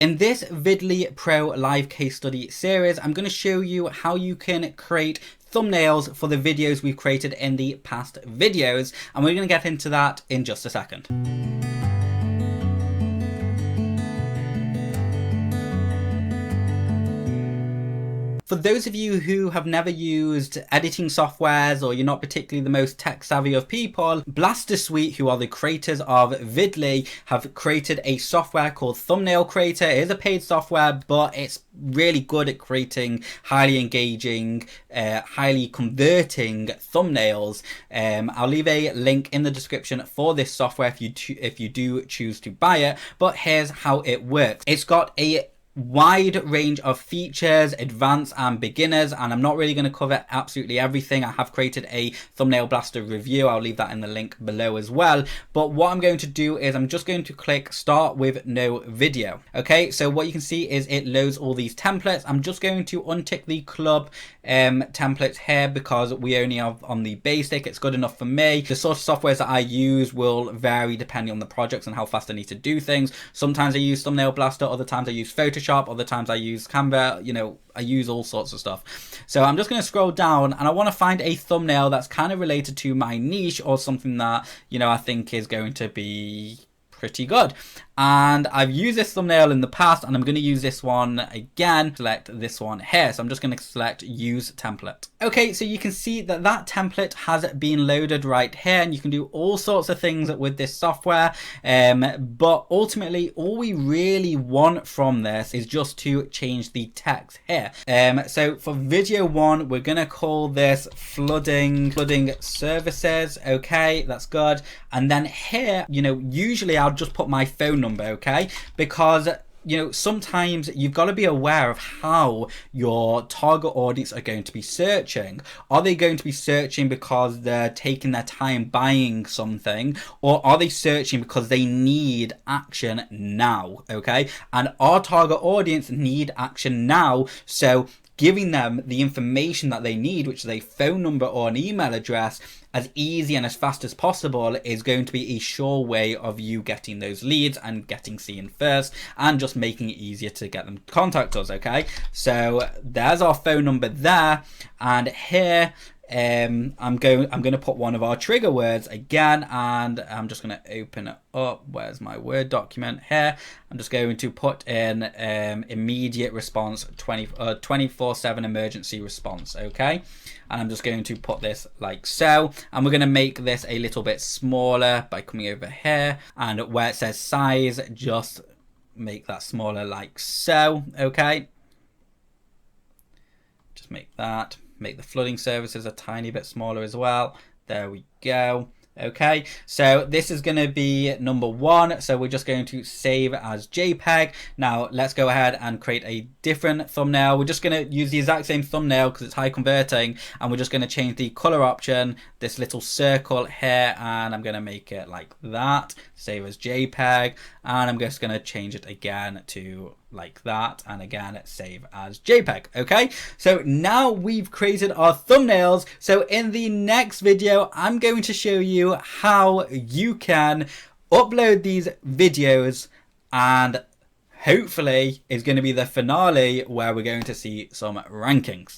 In this Videly Pro live case study series, I'm going to show you how you can create thumbnails for the videos we've created in the past videos, and we're going to get into that in just a second. For those of you who have never used editing softwares or you're not particularly the most tech savvy of people, Blastersuites, who are the creators of Videly, have created a software called Thumbnail Creator. It is a paid software, but it's really good at creating highly engaging, highly converting thumbnails. I'll leave a link in the description for this software if you do choose to buy it, but here's how it works. It's got a wide range of features, advanced and beginners, and I'm not really going to cover absolutely everything. I have created a thumbnail blaster review. I'll leave that in the link below as well. But what I'm going to do is I'm just going to click start with no video. Okay, so what you can see is it loads all these templates. I'm just going to untick the club templates here because we only have on the basic. It's good enough for me. The sort of softwares that I use will vary depending on the projects and how fast I need to do things. Sometimes I use Thumbnail Blaster, other times I use Photoshop, other times I use Canva, you know, I use all sorts of stuff. So I'm just going to scroll down and I want to find a thumbnail that's kind of related to my niche or something that, you know, I think is going to be pretty good. And I've used this thumbnail in the past and I'm going to use this one again. Select this one here. So I'm just going to select use template. Okay, so you can see that that template has been loaded right here, and you can do all sorts of things with this software. But ultimately all we really want from this is just to change the text here. So for video one, we're going to call this flooding services. Okay, that's good. And then here, you know, usually I'll just put my phone number, okay, because you know, sometimes you've got to be aware of how your target audience are going to be searching. Are they going to be searching because they're taking their time buying something, or are they searching because they need action now? Okay, and our target audience need action now, so giving them the information that they need, which is a phone number or an email address, as easy and as fast as possible is going to be a sure way of you getting those leads and getting seen first, and just making it easier to get them to contact us. Okay, so there's our phone number there, and here I'm going to put one of our trigger words again, and I'm just going to open it up. Where's my Word document? Here. I'm just going to put in immediate response, 24/7 emergency response. Okay, and I'm just going to put this like so, and we're going to make this a little bit smaller by coming over here, and where it says size, just make that smaller like so. Okay, just make that. Make the flooding services a tiny bit smaller as well. There we go. Okay, so this is going to be number one, so we're just going to save as JPEG. Now let's go ahead and create a different thumbnail. We're just going to use the exact same thumbnail because it's high converting, and we're just going to change the color option, this little circle here, and I'm going to make it like that, save as JPEG, and I'm just going to change it again to like that, and again save as JPEG. Okay, so now we've created our thumbnails. So in the next video I'm going to show you how you can upload these videos, and hopefully is going to be the finale where we're going to see some rankings.